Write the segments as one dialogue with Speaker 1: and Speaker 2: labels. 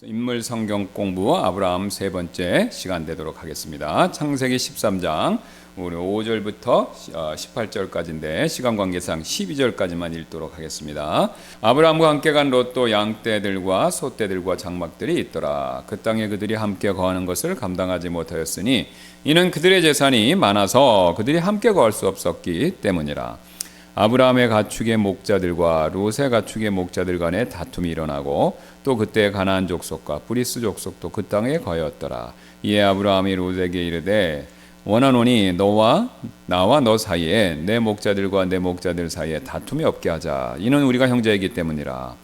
Speaker 1: 인물 성경 공부 아브라함 세 번째 시간 되도록 하겠습니다. 창세기 13장 우리 5절부터 18절까지인데 시간 관계상 12절까지만 읽도록 하겠습니다. 아브라함과 함께 간 롯도 양떼들과 소떼들과 장막들이 있더라. 그 땅에 그들이 함께 거하는 것을 감당하지 못하였으니 이는 그들의 재산이 많아서 그들이 함께 거할 수 없었기 때문이라. 아브라함의 가축의 목자들과 롯의 가축의 목자들 간에 다툼이 일어나고 또 그때 가나안 족속과 브리스 족속도 그 땅에 거하였더라. 이에 아브라함이 롯에게 이르되 원하노니 너와 나와 너 사이에 내 목자들과 내 목자들 사이에 다툼이 없게 하자. 이는 우리가 형제이기 때문이라.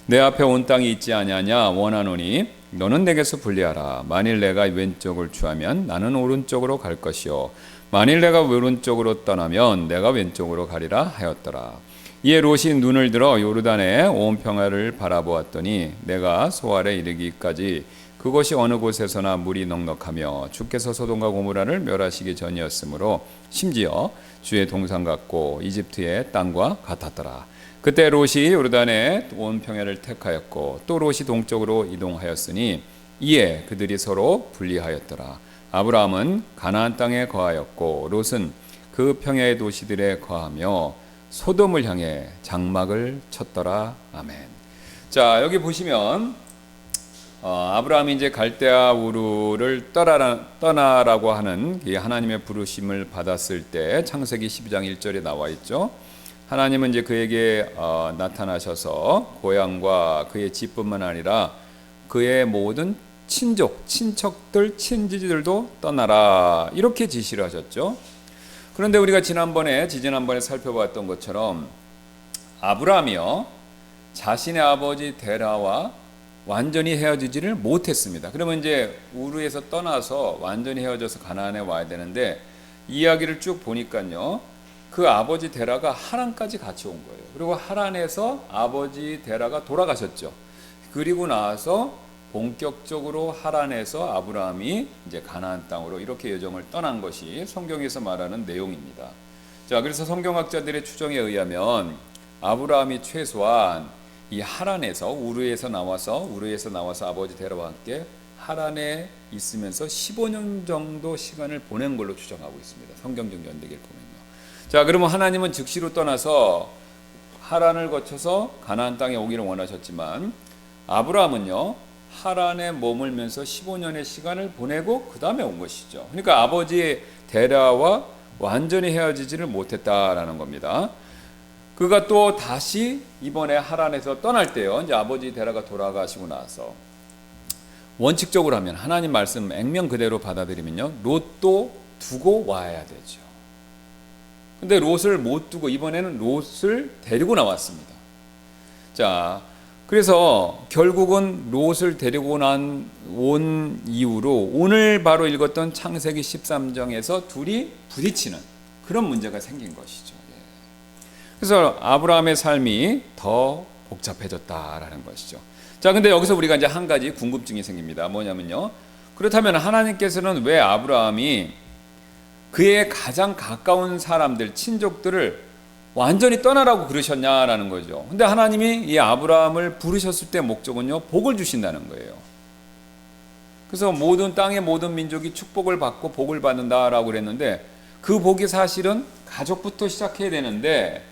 Speaker 1: 내 앞에 온 땅이 있지 아니하냐 원하노니 너는 내게서 분리하라. 만일 내가 왼쪽을 취하면 나는 오른쪽으로 갈 것이요 만일 내가 오른쪽으로 떠나면 내가 왼쪽으로 가리라 하였더라. 이에 롯이 눈을 들어 요르단의 온 평야를 바라보았더니 내가 소알에 이르기까지 그곳이 어느 곳에서나 물이 넉넉하며 주께서 소돔과 고모라를 멸하시기 전이었으므로 심지어 주의 동산 같고 이집트의 땅과 같았더라. 그때 롯이 요르단의 온 평야를 택하였고 또 롯이 동쪽으로 이동하였으니 이에 그들이 서로 분리하였더라. 아브라함은 가나안 땅에 거하였고 롯은 그 평야의 도시들에 거하며 소돔을 향해 장막을 쳤더라. 아멘. 자, 여기 보시면 아브라함이 이제 갈대아 우르를 떠나라고 하는 하나님의 부르심을 받았을 때 창세기 12장 1절에 나와 있죠. 하나님은 이제 그에게 나타나셔서 고향과 그의 집뿐만 아니라 그의 모든 친족, 친척들, 친지들도 떠나라 이렇게 지시를 하셨죠. 그런데 우리가 지난번에 살펴봤던 것처럼 아브라함이요 자신의 아버지 데라와 완전히 헤어지지를 못했습니다. 그러면 이제 우르에서 떠나서 완전히 헤어져서 가나안에 와야 되는데 이야기를 쭉 보니까요 그 아버지 데라가 하란까지 같이 온 거예요. 그리고 하란에서 아버지 데라가 돌아가셨죠. 그리고 나서 본격적으로 하란에서 아브라함이 이제 가나안 땅으로 이렇게 여정을 떠난 것이 성경에서 말하는 내용입니다. 자, 그래서 성경학자들의 추정에 의하면 아브라함이 최소한 이 하란에서 우르에서 나와서 아버지 데라와 함께 하란에 있으면서 15년 정도 시간을 보낸 걸로 추정하고 있습니다. 성경적 연대기를 보면요. 자, 그러면 하나님은 즉시로 떠나서 하란을 거쳐서 가나안 땅에 오기를 원하셨지만 아브라함은요 하란에 머물면서 15년의 시간을 보내고 그 다음에 온 것이죠. 그러니까 아버지 데라와 완전히 헤어지지를 못했다라는 겁니다. 그가 또 다시 이번에 하란에서 떠날 때요. 이제 아버지 데라가 돌아가시고 나서 원칙적으로 하면 하나님 말씀 액면 그대로 받아들이면요. 롯도 두고 와야 되죠. 근데 롯을 못 두고 이번에는 롯을 데리고 나왔습니다. 자, 그래서 결국은 롯을 데리고 온 이후로 오늘 바로 읽었던 창세기 13장에서 둘이 부딪히는 그런 문제가 생긴 것이죠. 그래서 아브라함의 삶이 더 복잡해졌다라는 것이죠. 자, 근데 여기서 우리가 이제 한 가지 궁금증이 생깁니다. 뭐냐면요. 그렇다면 하나님께서는 왜 아브라함이 그의 가장 가까운 사람들, 친족들을 완전히 떠나라고 그러셨냐라는 거죠. 근데 하나님이 이 아브라함을 부르셨을 때 목적은요, 복을 주신다는 거예요. 그래서 모든 땅의 모든 민족이 축복을 받고 복을 받는다라고 그랬는데 그 복이 사실은 가족부터 시작해야 되는데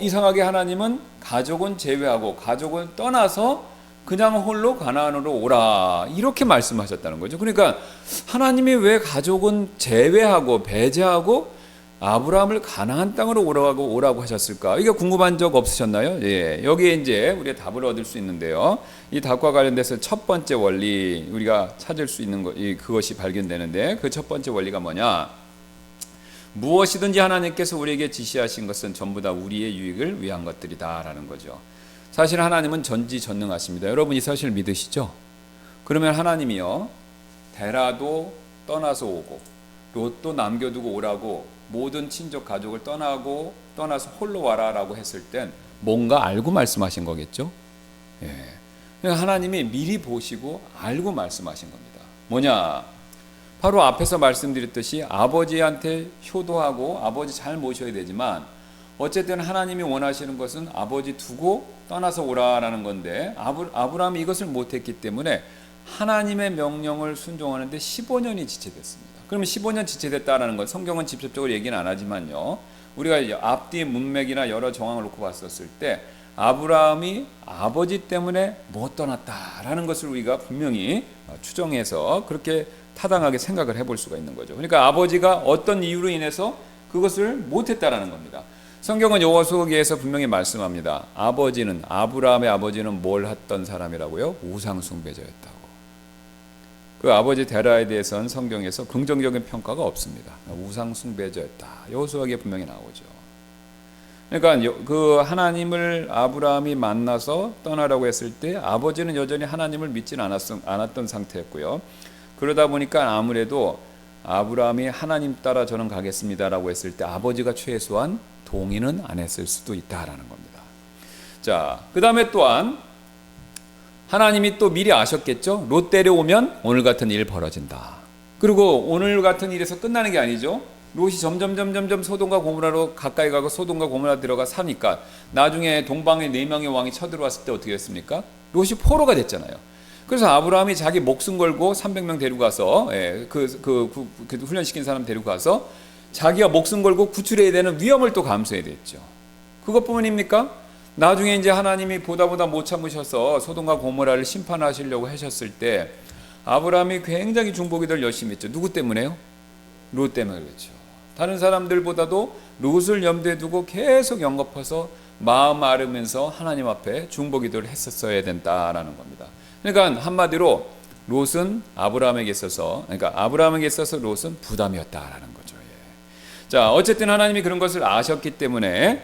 Speaker 1: 이상하게 하나님은 가족은 제외하고 가족은 떠나서 그냥 홀로 가나안으로 오라 이렇게 말씀하셨다는 거죠. 그러니까 하나님이 왜 가족은 제외하고 배제하고 아브라함을 가나안 땅으로 오라고 하셨을까? 이게 궁금한 적 없으셨나요? 예, 여기에 이제 우리가 답을 얻을 수 있는데요. 이 답과 관련돼서 첫 번째 원리 우리가 찾을 수 있는 그것이 발견되는데 그 첫 번째 원리가 뭐냐? 무엇이든지 하나님께서 우리에게 지시하신 것은 전부 다 우리의 유익을 위한 것들이다라는 거죠. 사실 하나님은 전지전능하십니다. 여러분 이 사실 믿으시죠? 그러면 하나님이요 데라도 떠나서 오고 롯도 남겨두고 오라고 모든 친족 가족을 떠나서 홀로 와라라고 했을 땐 뭔가 알고 말씀하신 거겠죠? 예. 하나님이 미리 보시고 알고 말씀하신 겁니다. 뭐냐? 바로 앞에서 말씀드렸듯이 아버지한테 효도하고 아버지 잘 모셔야 되지만 어쨌든 하나님이 원하시는 것은 아버지 두고 떠나서 오라라는 건데 아브라함이 이것을 못했기 때문에 하나님의 명령을 순종하는데 15년이 지체됐습니다. 그러면 15년 지체됐다라는 건 성경은 직접적으로 얘기는 안 하지만요. 우리가 앞뒤 문맥이나 여러 정황을 놓고 봤었을 때 아브라함이 아버지 때문에 못 떠났다라는 것을 우리가 분명히 추정해서 그렇게 타당하게 생각을 해볼 수가 있는 거죠. 그러니까 아버지가 어떤 이유로 인해서 그것을 못했다라는 겁니다. 성경은 여호수아기에서 분명히 말씀합니다. 아브라함의 아버지는 뭘 했던 사람이라고요? 우상 숭배자였다고. 그 아버지 데라에 대해서는 성경에서 긍정적인 평가가 없습니다. 우상 숭배자였다. 여호수아기에 분명히 나오죠. 그러니까 그 하나님을 아브라함이 만나서 떠나라고 했을 때 아버지는 여전히 하나님을 믿지는 않았던 상태였고요. 그러다 보니까 아무래도 아브라함이 하나님 따라 저는 가겠습니다라고 했을 때 아버지가 최소한 동의는 안 했을 수도 있다라는 겁니다. 자, 그 다음에 또한 하나님이 또 미리 아셨겠죠? 롯 데려오면 오늘 같은 일 벌어진다. 그리고 오늘 같은 일에서 끝나는 게 아니죠. 롯이 점점 소돔과 고모라로 가까이 가고 소돔과 고모라 들어가 사니까 나중에 동방의 4명의 왕이 쳐들어왔을 때 어떻게 됐습니까? 롯이 포로가 됐잖아요. 그래서 아브라함이 자기 목숨 걸고 300명 데리고 가서 그 훈련시킨 사람 데리고 가서 자기가 목숨 걸고 구출해야 되는 위험을 또 감수해야 됐죠. 그것뿐입니까? 나중에 이제 하나님이 보다 못 참으셔서 소돔과 고모라를 심판하시려고 하셨을 때 아브라함이 굉장히 중보기도를 열심히 했죠. 누구 때문에요? 롯 때문에 그렇죠. 다른 사람들보다도 롯을 염두에 두고 계속 영겁해서 마음 앓으면서 하나님 앞에 중보기도를 했었어야 된다라는 겁니다. 그러니까 한마디로 롯은 아브라함에게 있어서 롯은 부담이었다라는 거죠. 예. 자, 어쨌든 하나님이 그런 것을 아셨기 때문에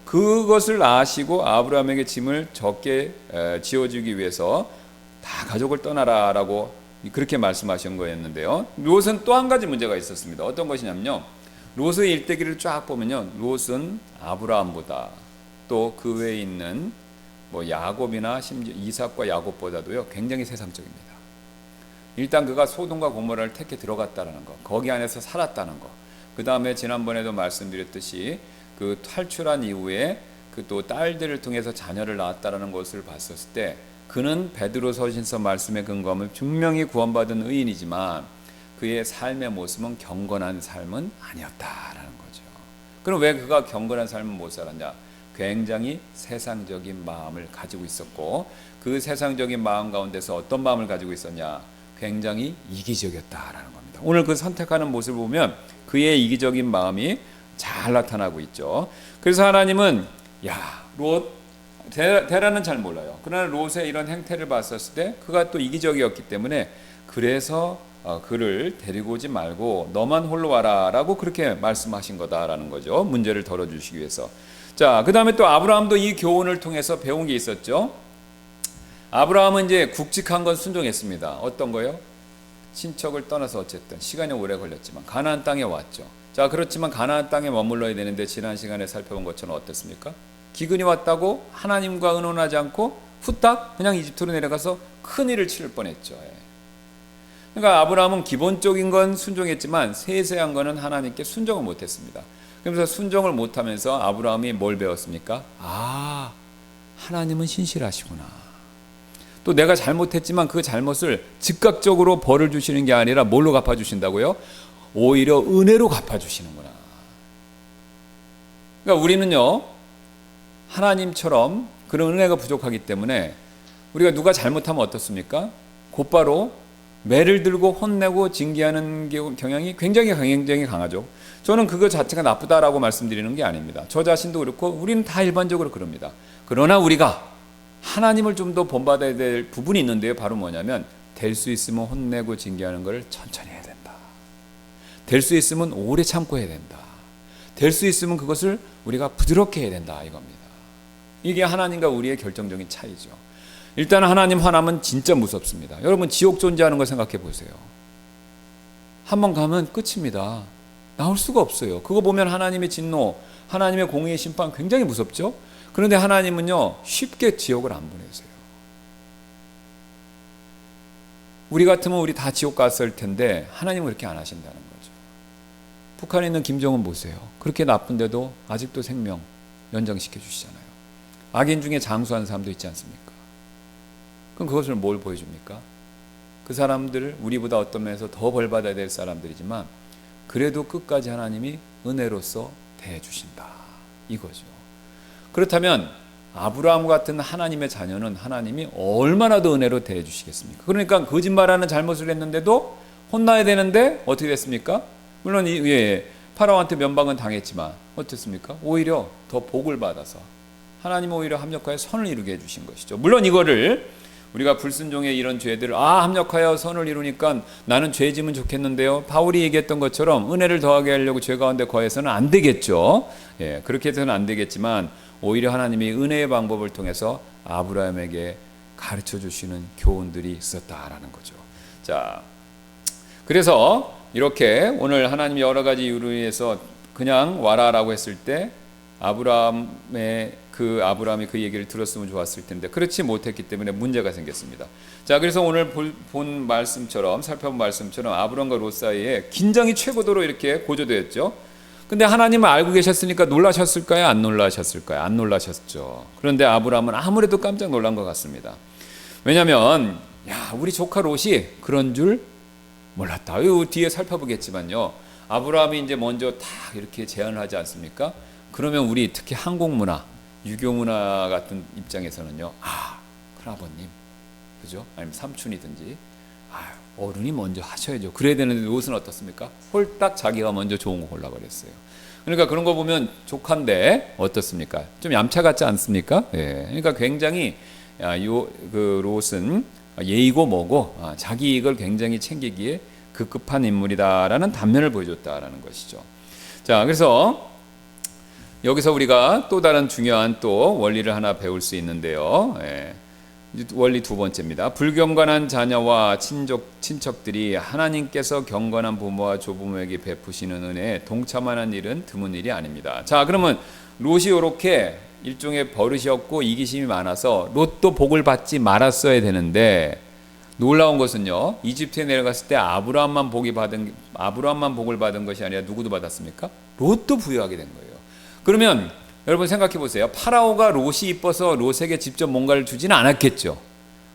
Speaker 1: 그것을 아시고 아브라함에게 짐을 적게 지어주기 위해서 다 가족을 떠나라라고 그렇게 말씀하신 거였는데요. 롯은 또 한 가지 문제가 있었습니다. 어떤 것이냐면요. 롯의 일대기를 쫙 보면요. 롯은 아브라함보다 또 그 외에 있는 야곱이나 심지어 이삭과 야곱보다도요 굉장히 세상적입니다. 일단 그가 소돔과 고모라를 택해 들어갔다는 거, 거기 안에서 살았다는 거. 그 다음에 지난번에도 말씀드렸듯이 그 탈출한 이후에 그 또 딸들을 통해서 자녀를 낳았다라는 것을 봤었을 때 그는 베드로 서신서 말씀에 근거하면 분명히 구원받은 의인이지만 그의 삶의 모습은 경건한 삶은 아니었다라는 거죠. 그럼 왜 그가 경건한 삶을 못 살았냐? 굉장히 세상적인 마음을 가지고 있었고 그 세상적인 마음 가운데서 어떤 마음을 가지고 있었냐? 굉장히 이기적이었다라는 겁니다. 오늘 그 선택하는 모습을 보면 그의 이기적인 마음이 잘 나타나고 있죠. 그래서 하나님은 롯 데라는 잘 몰라요. 그러나 롯의 이런 행태를 봤었을 때 그가 또 이기적이었기 때문에 그래서 그를 데리고 오지 말고 너만 홀로 와라 라고 그렇게 말씀하신 거다라는 거죠. 문제를 덜어주시기 위해서. 자, 그 다음에 또 아브라함도 이 교훈을 통해서 배운 게 있었죠. 아브라함은 이제 굵직한 건 순종했습니다. 어떤 거요? 친척을 떠나서 어쨌든 시간이 오래 걸렸지만 가나안 땅에 왔죠. 자, 그렇지만 가나안 땅에 머물러야 되는데 지난 시간에 살펴본 것처럼 어땠습니까? 기근이 왔다고 하나님과 의논하지 않고 후딱 그냥 이집트로 내려가서 큰일을 치를 뻔했죠. 그러니까 아브라함은 기본적인 건 순종했지만 세세한 거는 하나님께 순종을 못했습니다. 그러면서 순종을 못하면서 아브라함이 뭘 배웠습니까? 하나님은 신실하시구나. 또 내가 잘못했지만 그 잘못을 즉각적으로 벌을 주시는 게 아니라 뭘로 갚아주신다고요? 오히려 은혜로 갚아주시는구나. 그러니까 우리는요 하나님처럼 그런 은혜가 부족하기 때문에 우리가 누가 잘못하면 어떻습니까? 곧바로 매를 들고 혼내고 징계하는 경향이 굉장히 강하죠. 저는 그거 자체가 나쁘다라고 말씀드리는 게 아닙니다. 저 자신도 그렇고 우리는 다 일반적으로 그럽니다. 그러나 우리가 하나님을 좀 더 본받아야 될 부분이 있는데요. 바로 뭐냐면 될 수 있으면 혼내고 징계하는 걸 천천히 해야 된다. 될 수 있으면 오래 참고 해야 된다. 될 수 있으면 그것을 우리가 부드럽게 해야 된다 이겁니다. 이게 하나님과 우리의 결정적인 차이죠. 일단 하나님 화나면 진짜 무섭습니다. 여러분 지옥 존재하는 걸 생각해 보세요. 한번 가면 끝입니다. 나올 수가 없어요. 그거 보면 하나님의 진노, 하나님의 공의의 심판 굉장히 무섭죠. 그런데 하나님은요 쉽게 지옥을 안 보내세요. 우리 같으면 우리 다 지옥 갔을 텐데 하나님은 그렇게 안 하신다는 거죠. 북한에 있는 김정은 보세요. 그렇게 나쁜데도 아직도 생명 연장시켜 주시잖아요. 악인 중에 장수한 사람도 있지 않습니까? 그럼 그것을 뭘 보여줍니까? 그 사람들 우리보다 어떤 면에서 더 벌받아야 될 사람들이지만 그래도 끝까지 하나님이 은혜로서 대해주신다 이거죠. 그렇다면 아브라함 같은 하나님의 자녀는 하나님이 얼마나 더 은혜로 대해주시겠습니까? 그러니까 거짓말하는 잘못을 했는데도 혼나야 되는데 어떻게 됐습니까? 물론 파라오한테 면박은 당했지만 어땠습니까? 오히려 더 복을 받아서 하나님은 오히려 합력하여 선을 이루게 해주신 것이죠. 물론 이거를 우리가 불순종의 이런 죄들을 합력하여 선을 이루니까 나는 죄짐은 좋겠는데요. 바울이 얘기했던 것처럼 은혜를 더하게 하려고 죄 가운데 거해서는 안 되겠죠. 그렇게 해서는 안 되겠지만 오히려 하나님이 은혜의 방법을 통해서 아브라함에게 가르쳐 주시는 교훈들이 있었다라는 거죠. 자, 그래서 이렇게 오늘 하나님이 여러 가지 이유로 인해서 그냥 와라라고 했을 때 아브라함이 그 얘기를 들었으면 좋았을 텐데 그렇지 못했기 때문에 문제가 생겼습니다. 자, 그래서 오늘 본 말씀처럼 살펴본 말씀처럼 아브라함과 롯 사이에 긴장이 최고도로 이렇게 고조되었죠. 근데 하나님은 알고 계셨으니까 놀라셨을까요? 안 놀라셨을까요? 안 놀라셨죠. 그런데 아브라함은 아무래도 깜짝 놀란 것 같습니다. 왜냐하면 우리 조카 롯이 그런 줄 몰랐다. 이 뒤에 살펴보겠지만요. 아브라함이 이제 먼저 다 이렇게 제안을 하지 않습니까? 그러면 우리 특히 한국 문화, 유교 문화 같은 입장에서는요. 큰아버님, 그죠? 아니면 삼촌이든지 어른이 먼저 하셔야죠. 그래야 되는데 롯은 어떻습니까? 홀딱 자기가 먼저 좋은 거 골라버렸어요. 그러니까 그런 거 보면 조카인데 어떻습니까? 좀 얌차 같지 않습니까? 그러니까 굉장히 그 롯은 예의고 뭐고 자기 이익을 굉장히 챙기기에 급급한 인물이다라는 단면을 보여줬다라는 것이죠. 자, 그래서 여기서 우리가 또 다른 중요한 또 원리를 하나 배울 수 있는데요. 원리 두 번째입니다. 불경건한 자녀와 친척들이 하나님께서 경건한 부모와 조부모에게 베푸시는 은혜에 동참하는 일은 드문 일이 아닙니다. 자, 그러면 롯이 이렇게 일종의 버릇이었고 이기심이 많아서 롯도 복을 받지 말았어야 되는데 놀라운 것은요. 이집트에 내려갔을 때 아브라함만 복을 받은 것이 아니라 누구도 받았습니까? 롯도 부여하게 된 거예요. 그러면 여러분 생각해 보세요. 파라오가 롯이 이뻐서 롯에게 직접 뭔가를 주지는 않았겠죠.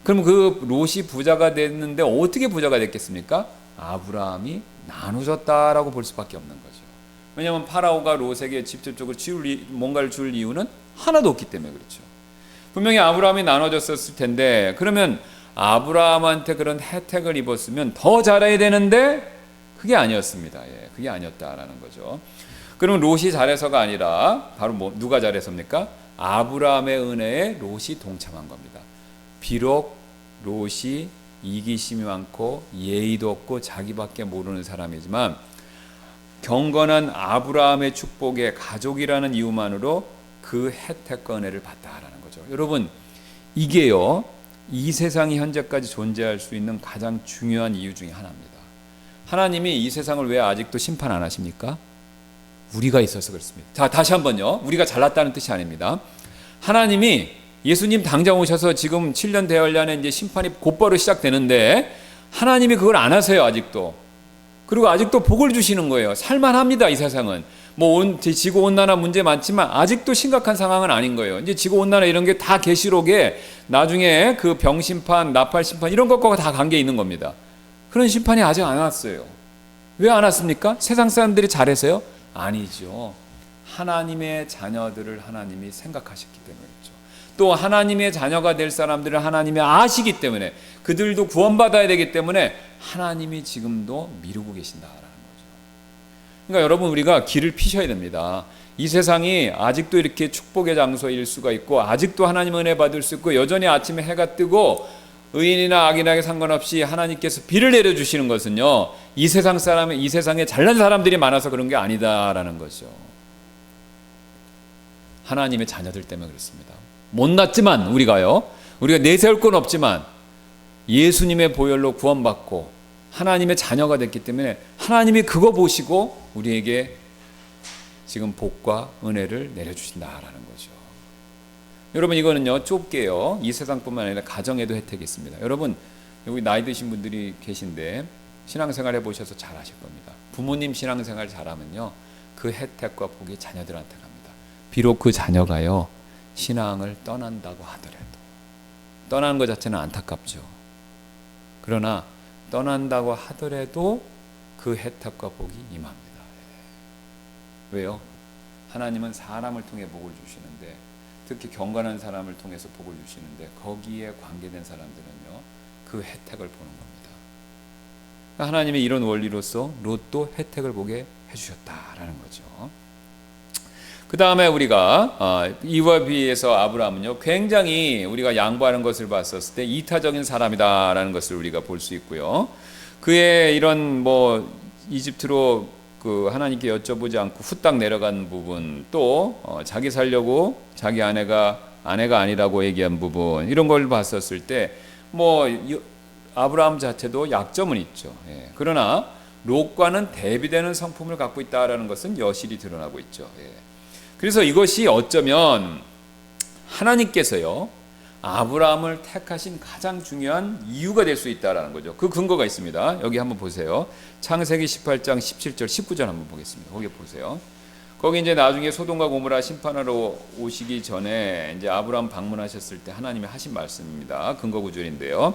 Speaker 1: 그럼 그 롯이 부자가 됐는데 어떻게 부자가 됐겠습니까? 아브라함이 나눠줬다라고 볼 수밖에 없는 거죠. 왜냐하면 파라오가 롯에게 직접적으로 뭔가를 줄 이유는 하나도 없기 때문에 그렇죠. 분명히 아브라함이 나눠줬었을 텐데 그러면 아브라함한테 그런 혜택을 입었으면 더 잘해야 되는데 그게 아니었습니다. 그게 아니었다라는 거죠. 그럼 롯이 잘해서가 아니라 바로 누가 잘해서입니까? 아브라함의 은혜에 롯이 동참한 겁니다. 비록 롯이 이기심이 많고 예의도 없고 자기밖에 모르는 사람이지만 경건한 아브라함의 축복의 가족이라는 이유만으로 그 혜택과 은혜를 받다라는 거죠. 여러분 이게요 이 세상이 현재까지 존재할 수 있는 가장 중요한 이유 중에 하나입니다. 하나님이 이 세상을 왜 아직도 심판 안 하십니까? 우리가 있어서 그렇습니다. 자, 다시 한번요. 우리가 잘났다는 뜻이 아닙니다. 하나님이 예수님 당장 오셔서 지금 7년 대환란에 이제 심판이 곧바로 시작되는데 하나님이 그걸 안 하세요, 아직도. 그리고 아직도 복을 주시는 거예요. 살만합니다, 이 세상은. 지구 온난화 문제 많지만 아직도 심각한 상황은 아닌 거예요. 이제 지구 온난화 이런 게 다 계시록에 나중에 그 병 심판, 나팔 심판 이런 것과 다 관계 있는 겁니다. 그런 심판이 아직 안 왔어요. 왜 안 왔습니까? 세상 사람들이 잘해서요? 아니죠. 하나님의 자녀들을 하나님이 생각하셨기 때문이죠. 또 하나님의 자녀가 될 사람들을 하나님이 아시기 때문에 그들도 구원받아야 되기 때문에 하나님이 지금도 미루고 계신다라는 거죠. 그러니까 여러분 우리가 길을 피셔야 됩니다. 이 세상이 아직도 이렇게 축복의 장소일 수가 있고 아직도 하나님 은혜 받을 수 있고 여전히 아침에 해가 뜨고 의인이나 악인에게 상관없이 하나님께서 비를 내려주시는 것은요 이 세상에 잘난 사람들이 많아서 그런 게 아니다라는 거죠. 하나님의 자녀들 때문에 그렇습니다. 못났지만 우리가 내세울 건 없지만 예수님의 보혈로 구원받고 하나님의 자녀가 됐기 때문에 하나님이 그거 보시고 우리에게 지금 복과 은혜를 내려주신다라는 거죠. 여러분 이거는요 좁게요 이 세상뿐만 아니라 가정에도 혜택이 있습니다. 여러분 여기 나이 드신 분들이 계신데 신앙생활 해보셔서 잘 아실 겁니다. 부모님 신앙생활 잘하면요, 그 혜택과 복이 자녀들한테 갑니다. 비록 그 자녀가요 신앙을 떠난다고 하더라도, 떠나는 것 자체는 안타깝죠. 그러나 떠난다고 하더라도 그 혜택과 복이 임합니다. 왜요? 하나님은 사람을 통해 복을 주시는데, 특히 경건한 사람을 통해서 복을 주시는데, 거기에 관계된 사람들은요 그 혜택을 보는 겁니다. 그러니까 하나님의 이런 원리로서 롯도 혜택을 보게 해주셨다라는 거죠. 그 다음에 우리가 이와 비해서 아브라함은요 굉장히 우리가 양보하는 것을 봤었을 때 이타적인 사람이다라는 것을 우리가 볼 수 있고요. 그의 이런 뭐 이집트로 그 하나님께 여쭤보지 않고 후딱 내려간 부분, 또 자기 살려고 자기 아내가 아니라고 얘기한 부분, 이런 걸 봤었을 때 뭐 아브라함 자체도 약점은 있죠. 예. 그러나 롯과는 대비되는 성품을 갖고 있다라는 것은 여실히 드러나고 있죠. 예. 그래서 이것이 어쩌면 하나님께서요 아브라함을 택하신 가장 중요한 이유가 될 수 있다라는 거죠. 그 근거가 있습니다. 여기 한번 보세요. 창세기 18장 17절 19절 한번 보겠습니다. 거기 보세요. 거기 이제 나중에 소돔과 고모라 심판하러 오시기 전에 이제 아브라함 방문하셨을 때 하나님이 하신 말씀입니다. 근거 구절인데요.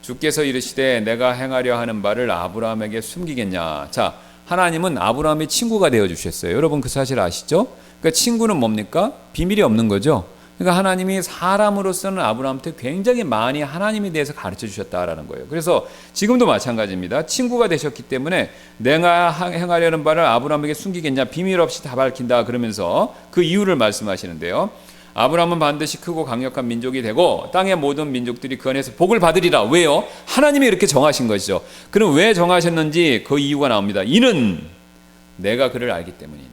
Speaker 1: 주께서 이르시되 내가 행하려 하는 바를 아브라함에게 숨기겠냐. 자, 하나님은 아브라함의 친구가 되어 주셨어요. 여러분 그 사실 아시죠? 그러니까 친구는 뭡니까? 비밀이 없는 거죠. 그러니까 하나님이 사람으로서는 아브라함한테 굉장히 많이 하나님에 대해서 가르쳐 주셨다라는 거예요. 그래서 지금도 마찬가지입니다. 친구가 되셨기 때문에 내가 행하려는 바를 아브라함에게 숨기겠냐, 비밀 없이 다 밝힌다 그러면서 그 이유를 말씀하시는데요. 아브라함은 반드시 크고 강력한 민족이 되고 땅의 모든 민족들이 그 안에서 복을 받으리라. 왜요? 하나님이 이렇게 정하신 것이죠. 그럼 왜 정하셨는지 그 이유가 나옵니다. 이는 내가 그를 알기 때문이니.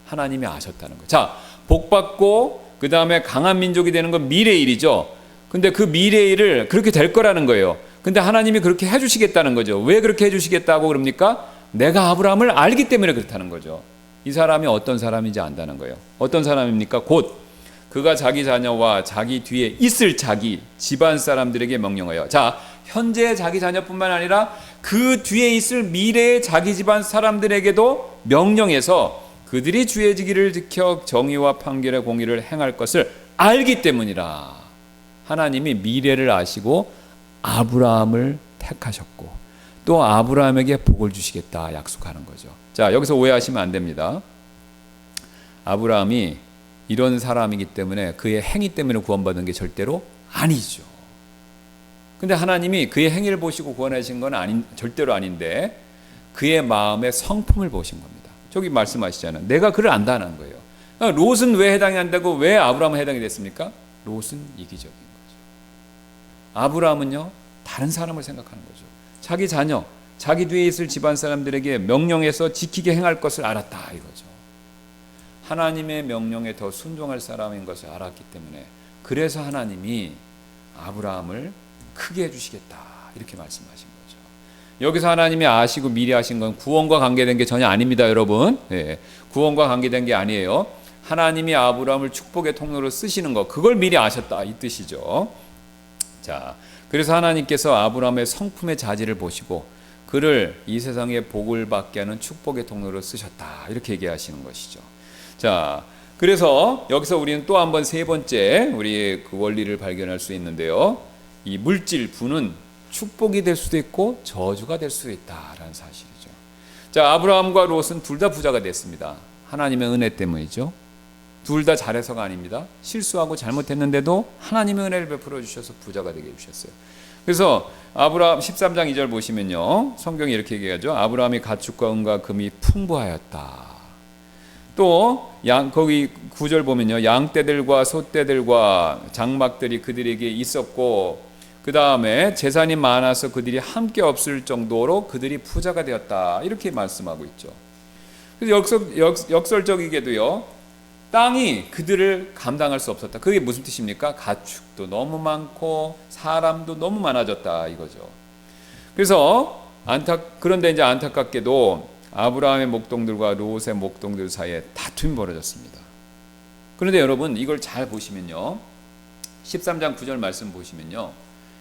Speaker 1: 하나님이 아셨다는 거예요. 자, 복 받고 그 다음에 강한 민족이 되는 건 미래의 일이죠. 근데 그 미래의 일을 그렇게 될 거라는 거예요. 근데 하나님이 그렇게 해주시겠다는 거죠. 왜 그렇게 해주시겠다고 그럽니까? 내가 아브라함을 알기 때문에 그렇다는 거죠. 이 사람이 어떤 사람인지 안다는 거예요. 어떤 사람입니까? 곧 그가 자기 자녀와 자기 뒤에 있을 자기 집안 사람들에게 명령하여, 자, 현재 자기 자녀뿐만 아니라 그 뒤에 있을 미래의 자기 집안 사람들에게도 명령해서 그들이 주의 지기를 지켜 정의와 판결의 공의를 행할 것을 알기 때문이라. 하나님이 미래를 아시고 아브라함을 택하셨고 또 아브라함에게 복을 주시겠다 약속하는 거죠. 자, 여기서 오해하시면 안 됩니다. 아브라함이 이런 사람이기 때문에 그의 행위 때문에 구원받은 게 절대로 아니죠. 근데 하나님이 그의 행위를 보시고 구원하신 건 절대로 아닌데 그의 마음의 성품을 보신 겁니다. 저기 말씀하시잖아요. 내가 그를 안다는 거예요. 롯은 왜 해당이 안 되고 왜 아브라함은 해당이 됐습니까? 롯은 이기적인 거죠. 아브라함은요 다른 사람을 생각하는 거죠. 자기 자녀, 자기 뒤에 있을 집안 사람들에게 명령해서 지키게 행할 것을 알았다 이거죠. 하나님의 명령에 더 순종할 사람인 것을 알았기 때문에 그래서 하나님이 아브라함을 크게 해주시겠다 이렇게 말씀하신 거죠. 여기서 하나님이 아시고 미리 하신 건 구원과 관계된 게 전혀 아닙니다, 여러분. 예, 구원과 관계된 게 아니에요. 하나님이 아브라함을 축복의 통로로 쓰시는 거, 그걸 미리 아셨다 이 뜻이죠. 자, 그래서 하나님께서 아브라함의 성품의 자질을 보시고 그를 이 세상에 복을 받게 하는 축복의 통로로 쓰셨다 이렇게 얘기하시는 것이죠. 자, 그래서 여기서 우리는 또 한 번 세 번째 우리 그 원리를 발견할 수 있는데요. 이 물질 부는 축복이 될 수도 있고 저주가 될 수도 있다라는 사실이죠. 자, 아브라함과 롯은 둘 다 부자가 됐습니다. 하나님의 은혜 때문이죠. 둘 다 잘해서가 아닙니다. 실수하고 잘못했는데도 하나님의 은혜를 베풀어 주셔서 부자가 되게 해주셨어요. 그래서 아브라함 13장 2절 보시면요, 성경이 이렇게 얘기하죠. 아브라함이 가축과 은과 금이 풍부하였다. 또 거기 9절 보면요, 양떼들과 소떼들과 장막들이 그들에게 있었고 그 다음에 재산이 많아서 그들이 함께 없을 정도로 그들이 부자가 되었다 이렇게 말씀하고 있죠. 그래서 역설적이게도요, 땅이 그들을 감당할 수 없었다. 그게 무슨 뜻입니까? 가축도 너무 많고 사람도 너무 많아졌다 이거죠. 그래서 그런데 이제 안타깝게도 아브라함의 목동들과 롯의 목동들 사이에 다툼이 벌어졌습니다. 그런데 여러분 이걸 잘 보시면요, 13장 9절 말씀 보시면요,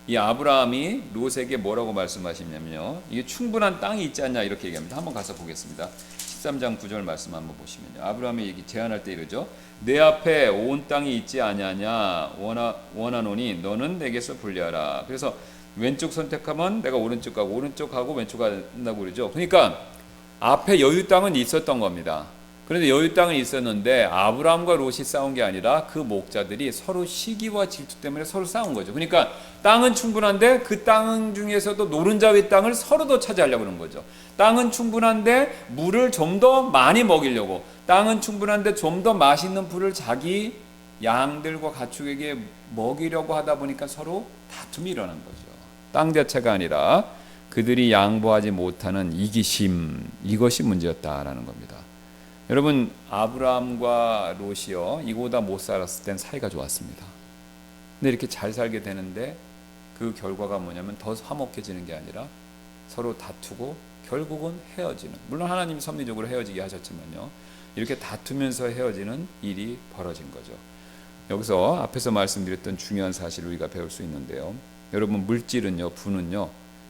Speaker 1: 이 아브라함이 롯에게 뭐라고 말씀하시냐면요. 이게 충분한 땅이 있지 않냐 이렇게 얘기합니다. 한번 가서 보겠습니다. 13장 9절 말씀 한번 보시면요. 아브라함이 얘기 제안할 때 이러죠. 내 앞에 온 땅이 있지 아니하냐 원하노니 너는 내게서 분리하라. 그래서 왼쪽 선택하면 내가 오른쪽 가고 오른쪽 가고 왼쪽 간다고 그러죠. 그러니까 앞에 여유 땅은 있었던 겁니다. 그런데 여유 땅은 있었는데 아브라함과 롯이 싸운 게 아니라 그 목자들이 서로 시기와 질투 때문에 서로 싸운 거죠. 그러니까 땅은 충분한데 그 땅 중에서도 노른자위 땅을 서로도 차지하려고 그런 거죠. 땅은 충분한데 물을 좀 더 많이 먹이려고, 땅은 충분한데 좀 더 맛있는 풀을 자기 양들과 가축에게 먹이려고 하다 보니까 서로 다툼이 일어난 거죠. 땅 자체가 아니라 그들이 양보하지 못하는 이기심, 이것이 문제였다라는 겁니다. 여러분, 아브라함과 롯이요 이거보다 못 살았을 땐 사이가 좋았습니다. 근데 이렇게 잘 살게 되는데 그 결과가 뭐냐면 더 화목해지는 게 아니라 서로 다투고 결국은 헤어지는, 물론 하나님이 섭리적으로 헤어지게 하셨지만요, 이렇게 다투면서 헤어지는 일이 벌어진 거죠. 여기서 앞에서 말씀드렸던 중요한 사실을 우리가 배울 수 있는데요, 여러분, 물질은요, 부는요,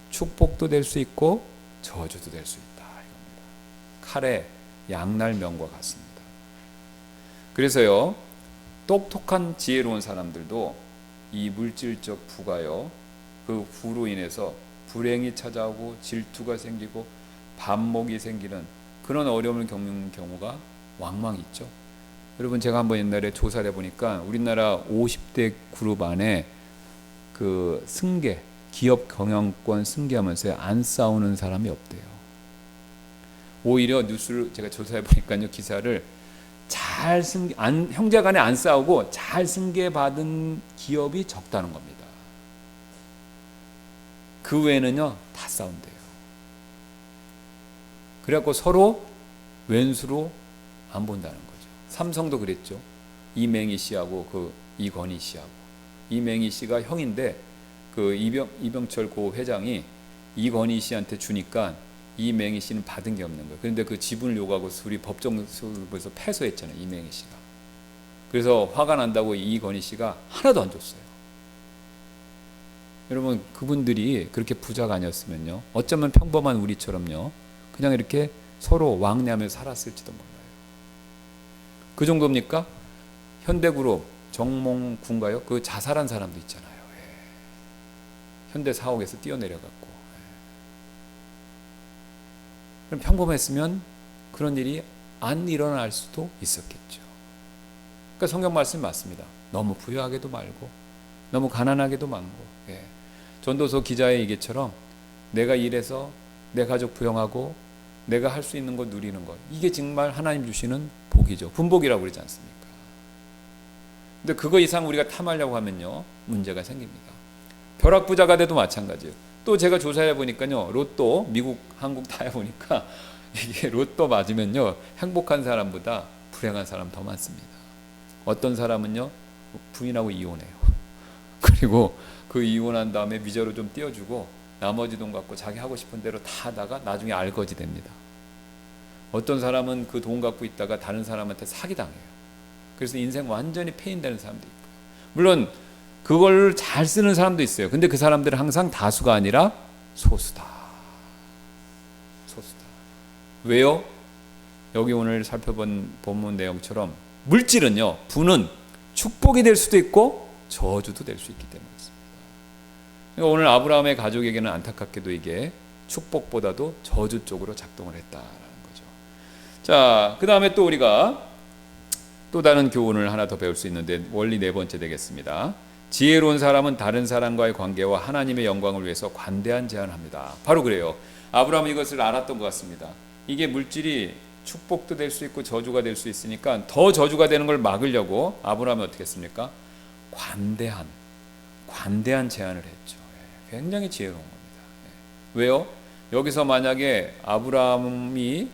Speaker 1: 축복도 될 수 있고 저주도 될 수 있다 이겁니다. 칼에 양날명과 같습니다. 그래서요, 똑똑한 지혜로운 사람들도 이 물질적 부가요, 그 부로 인해서 불행이 찾아오고 질투가 생기고 반목이 생기는 그런 어려움을 겪는 경우가 왕왕 있죠. 여러분, 제가 한번 옛날에 조사를 해보니까 우리나라 50대 그룹 안에 그 승계, 기업 경영권 승계하면서 안 싸우는 사람이 없대요. 오히려 뉴스를 제가 조사해보니까요, 기사를 잘 형제간에 안 싸우고 잘 승계받은 기업이 적다는 겁니다. 그 외에는요 다 싸운대요. 그래갖고 서로 왼수로 안 본다는 거죠. 삼성도 그랬죠. 이맹희 씨하고 그 이건희 씨하고, 이맹희 씨가 형인데 그 이병철 고 회장이 이건희 씨한테 주니까 이맹희 씨는 받은 게 없는 거예요. 그런데 그 지분을 요구하고 둘이 법정에서 패소했잖아요, 이맹희 씨가. 그래서 화가 난다고 이건희 씨가 하나도 안 줬어요. 여러분, 그분들이 그렇게 부자가 아니었으면요, 어쩌면 평범한 우리처럼요 그냥 이렇게 서로 왕래하면서 살았을지도 몰라요. 그 정도입니까? 현대그룹 정몽군가요? 그 자살한 사람도 있잖아요. 현대 사옥에서 뛰어내려갔고. 그럼 평범했으면 그런 일이 안 일어날 수도 있었겠죠. 그러니까 성경 말씀이 맞습니다. 너무 부유하게도 말고 너무 가난하게도 말고. 전도서 기자의 얘기처럼 내가 일해서 내 가족 부양하고 내가 할 수 있는 것 누리는 것, 이게 정말 하나님 주시는 복이죠. 분복이라고 그러지 않습니까? 근데 그거 이상 우리가 탐하려고 하면요 문제가 생깁니다. 벼락부자가 돼도 마찬가지예요. 또 제가 조사해 보니까요, 로또 미국 한국 다 해보니까 이게 로또 맞으면요 행복한 사람보다 불행한 사람 더 많습니다. 어떤 사람은요 부인하고 이혼해요. 그리고 그 이혼한 다음에 미저로 좀 띄워주고 나머지 돈 갖고 자기 하고 싶은 대로 다 하다가 나중에 알거지 됩니다. 어떤 사람은 그 돈 갖고 있다가 다른 사람한테 사기당해요. 그래서 인생 완전히 패인되는 사람도 있고요. 물론 그걸 잘 쓰는 사람도 있어요. 근데 그 사람들은 항상 다수가 아니라 소수다. 소수다. 왜요? 여기 오늘 살펴본 본문 내용처럼 물질은요, 부는 축복이 될 수도 있고 저주도 될 수 있기 때문입니다. 그러니까 오늘 아브라함의 가족에게는 안타깝게도 이게 축복보다도 저주 쪽으로 작동을 했다라는 거죠. 자, 그 다음에 또 우리가 또 다른 교훈을 하나 더 배울 수 있는데 원리 네 번째 되겠습니다. 지혜로운 사람은 다른 사람과의 관계와 하나님의 영광을 위해서 관대한 제안을 합니다. 바로 그래요. 아브라함은 이것을 알았던 것 같습니다. 이게 물질이 축복도 될 수 있고 저주가 될 수 있으니까 더 저주가 되는 걸 막으려고 아브라함이 어떻게 했습니까? 관대한 제안을 했죠. 굉장히 지혜로운 겁니다. 왜요? 여기서 만약에 아브라함이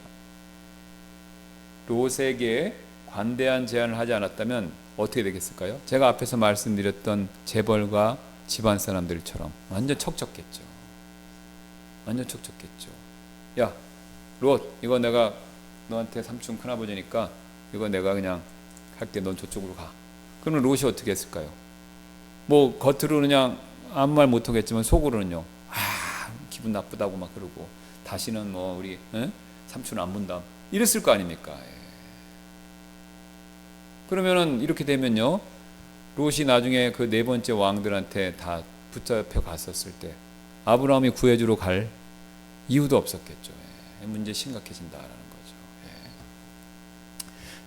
Speaker 1: 롯에게 관대한 제안을 하지 않았다면 어떻게 되겠을까요? 제가 앞에서 말씀드렸던 재벌과 집안 사람들처럼 완전 척척했죠. 완전 척척했죠. 야, 롯, 이거 내가 너한테 삼촌 큰아버지니까 이거 내가 그냥 할게. 넌 저쪽으로 가. 그러면 롯이 어떻게 했을까요? 뭐 겉으로 그냥 아무 말 못하겠지만 속으로는요, 기분 나쁘다고 막 그러고, 다시는 뭐 우리 삼촌 안 본다 이랬을 거 아닙니까? 그러면은 이렇게 되면요, 롯이 나중에 그 네 번째 왕들한테 다 붙잡혀 갔었을 때 아브라함이 구해주러 갈 이유도 없었겠죠. 문제 심각해진다라는 거죠.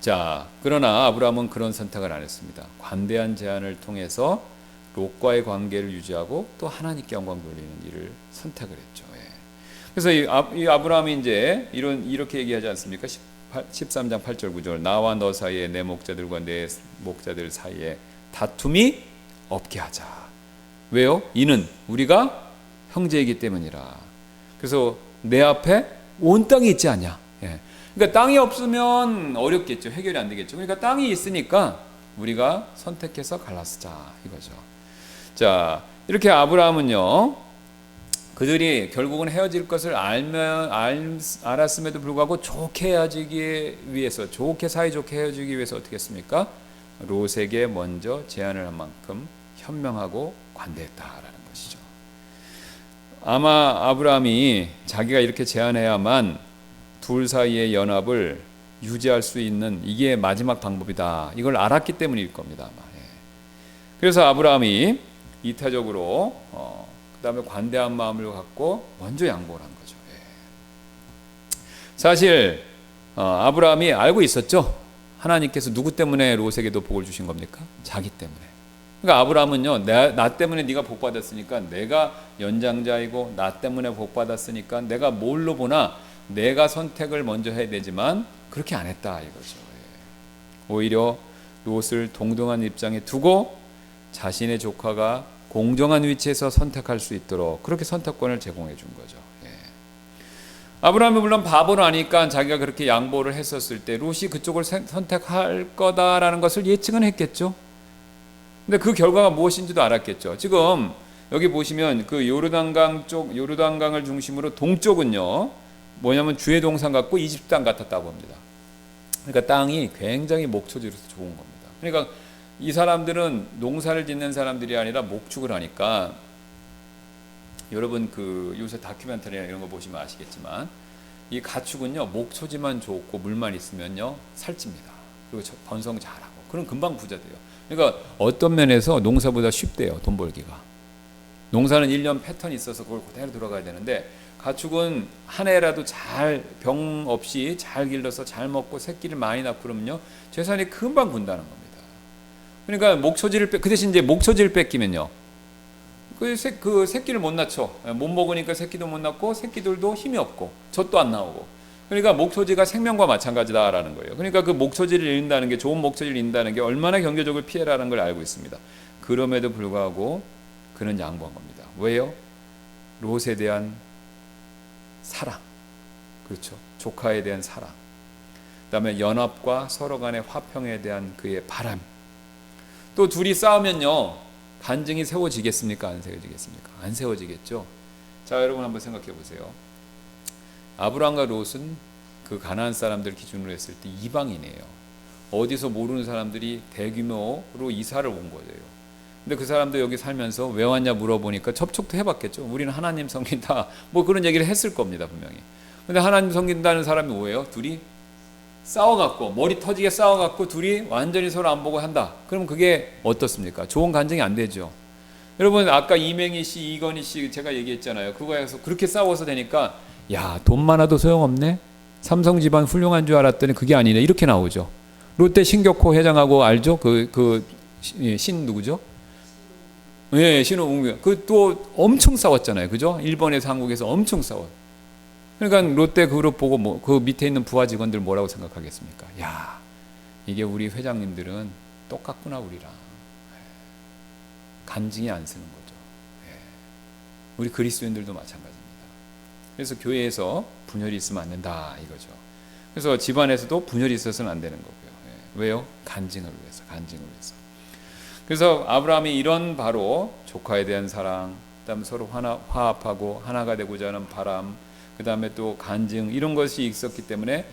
Speaker 1: 자, 그러나 아브라함은 그런 선택을 안 했습니다. 관대한 제안을 통해서 롯과의 관계를 유지하고 또 하나님께 영광 돌리는 일을 선택을 했죠. 그래서 이 아브라함이 이제 이렇게 얘기하지 않습니까? 13장 8절 9절 나와 너 사이에 내 목자들과 내 목자들 사이에 다툼이 없게 하자. 왜요? 이는 우리가 형제이기 때문이라. 그래서 내 앞에 온 땅이 있지 않냐. 그러니까 땅이 없으면 어렵겠죠. 해결이 안 되겠죠. 그러니까 땅이 있으니까 우리가 선택해서 갈라쓰자 이거죠. 자, 이렇게 아브라함은요, 그들이 결국은 헤어질 것을 알았음에도 불구하고 좋게 헤어지기 위해서, 좋게 사이좋게 헤어지기 위해서 어떻게 했습니까? 롯에게 먼저 제안을 한 만큼 현명하고 관대했다라는 것이죠. 아마 아브라함이 자기가 이렇게 제안해야만 둘 사이의 연합을 유지할 수 있는 이게 마지막 방법이다, 이걸 알았기 때문일 겁니다. 그래서 아브라함이 이타적으로 그 다음에 관대한 마음을 갖고 먼저 양보를 한 거죠. 사실 아브라함이 알고 있었죠. 하나님께서 누구 때문에 롯에게도 복을 주신 겁니까? 자기 때문에. 그러니까 아브라함은요, 나 때문에 네가 복 받았으니까, 내가 연장자이고 나 때문에 복 받았으니까 내가 뭘로 보나 내가 선택을 먼저 해야 되지만 그렇게 안 했다 이거죠. 오히려 롯을 동등한 입장에 두고 자신의 조카가 공정한 위치에서 선택할 수 있도록 그렇게 선택권을 제공해 준 거죠. 아브라함이 물론 바보는 아니까 자기가 그렇게 양보를 했었을 때 롯이 그쪽을 선택할 거다라는 것을 예측은 했겠죠. 근데 그 결과가 무엇인지도 알았겠죠. 지금 여기 보시면 그 요르단강을 중심으로 동쪽은요, 뭐냐면 주의 동산 같고 이집트 땅 같았다고 합니다. 그러니까 땅이 굉장히 목초지로서 좋은 겁니다. 그러니까 이 사람들은 농사를 짓는 사람들이 아니라 목축을 하니까, 여러분 그 요새 다큐멘터리나 이런 거 보시면 아시겠지만 이 가축은요, 목초지만 좋고 물만 있으면요 살찝니다. 그리고 번성 잘하고 그럼 금방 부자 돼요. 그러니까 어떤 면에서 농사보다 쉽대요, 돈 벌기가. 농사는 1년 패턴이 있어서 그걸 그대로 들어가야 되는데, 가축은 한 해라도 잘 병 없이 잘 길러서 잘 먹고 새끼를 많이 낳고 그러면요 재산이 금방 분다는 겁니다. 그러니까 그 대신 이제 목초지를 뺏기면요, 그 새끼를 못 낳죠. 못 먹으니까 새끼도 못 낳고 새끼들도 힘이 없고 젖도 안 나오고. 그러니까 목초지가 생명과 마찬가지다라는 거예요. 그러니까 그 목초지를 잃는다는 게, 좋은 목초지를 잃는다는 게 얼마나 경제적으로 피해라는 걸 알고 있습니다. 그럼에도 불구하고 그는 양보한 겁니다. 왜요? 롯에 대한 사랑, 그렇죠. 조카에 대한 사랑, 그다음에 연합과 서로 간의 화평에 대한 그의 바람. 또 둘이 싸우면요, 간증이 세워지겠습니까? 안 세워지겠습니까? 안 세워지겠죠. 자, 여러분 한번 생각해 보세요. 아브라함과 롯은 그 가나안 사람들 기준으로 했을 때 이방인이에요. 어디서 모르는 사람들이 대규모로 이사를 온 거예요. 근데 그 사람도 여기 살면서 왜 왔냐 물어보니까 접촉도 해봤겠죠. 우리는 하나님 섬긴다, 뭐 그런 얘기를 했을 겁니다, 분명히. 근데 하나님 섬긴다는 사람이 뭐예요? 둘이 싸워갖고, 머리 터지게 싸워갖고 둘이 완전히 서로 안 보고 한다. 그럼 그게 어떻습니까? 좋은 간증이 안 되죠. 여러분 아까 이맹희 씨, 이건희 씨 제가 얘기했잖아요. 그거에서 그렇게 싸워서 되니까, 야, 돈 많아도 소용없네, 삼성 집안 훌륭한 줄 알았더니 그게 아니네, 이렇게 나오죠. 롯데 신격호 회장하고 알죠? 신 누구죠? 예, 신호웅. 그 또 엄청 싸웠잖아요, 그죠? 일본에서 한국에서 엄청 싸워. 그러니까 롯데 그룹 보고 그 밑에 있는 부하 직원들 뭐라고 생각하겠습니까? 야, 이게 우리 회장님들은 똑같구나 우리랑. 간증이 안 쓰는 거죠. 우리 그리스도인들도 마찬가지입니다. 그래서 교회에서 분열이 있으면 안 된다 이거죠. 그래서 집안에서도 분열이 있어서는 안 되는 거고요. 왜요? 간증을 위해서. 그래서 아브라함이 이런 바로 조카에 대한 사랑, 그다음에 서로 화합하고 하나가 되고자 하는 바람, 그 다음에 또 간증, 이런 것이 있었기 때문에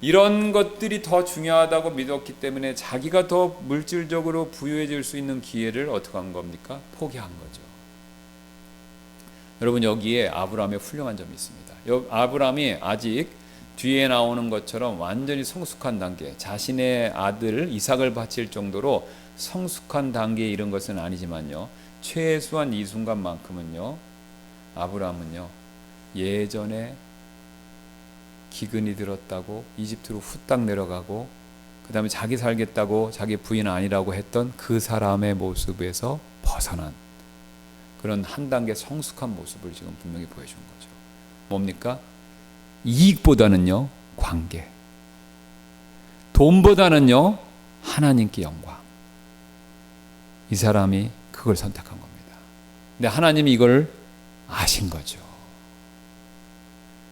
Speaker 1: 이런 것들이 더 중요하다고 믿었기 때문에 자기가 더 물질적으로 부유해질 수 있는 기회를 어떻게 한 겁니까? 포기한 거죠. 여러분, 여기에 아브라함의 훌륭한 점이 있습니다. 아브라함이 아직 뒤에 나오는 것처럼 완전히 성숙한 단계, 자신의 아들 이삭을 바칠 정도로 성숙한 단계에 이른 것은 아니지만요, 최소한 이 순간만큼은요, 아브라함은요, 예전에 기근이 들었다고 이집트로 후딱 내려가고 그 다음에 자기 살겠다고 자기 부인 아니라고 했던 그 사람의 모습에서 벗어난 그런 한 단계 성숙한 모습을 지금 분명히 보여준 거죠. 뭡니까? 이익보다는요, 관계, 돈보다는요, 하나님께 영광. 이 사람이 그걸 선택한 겁니다. 근데 하나님이 이걸 아신 거죠.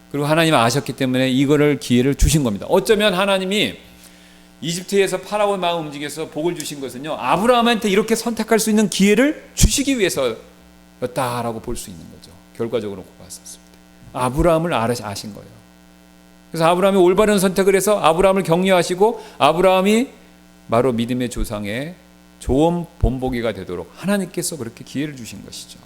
Speaker 1: 그리고 하나님이 아셨기 때문에 이거를 기회를 주신 겁니다. 어쩌면 하나님이 이집트에서 파라오의 마음 움직여서 복을 주신 것은요, 아브라함한테 이렇게 선택할 수 있는 기회를 주시기 위해서였다라고 볼 수 있는 거죠. 결과적으로 봤었습니다. 아브라함을 아신 거예요. 그래서 아브라함이 올바른 선택을 해서 아브라함을 격려하시고 아브라함이 바로 믿음의 조상의 좋은 본보기가 되도록 하나님께서 그렇게 기회를 주신 것이죠.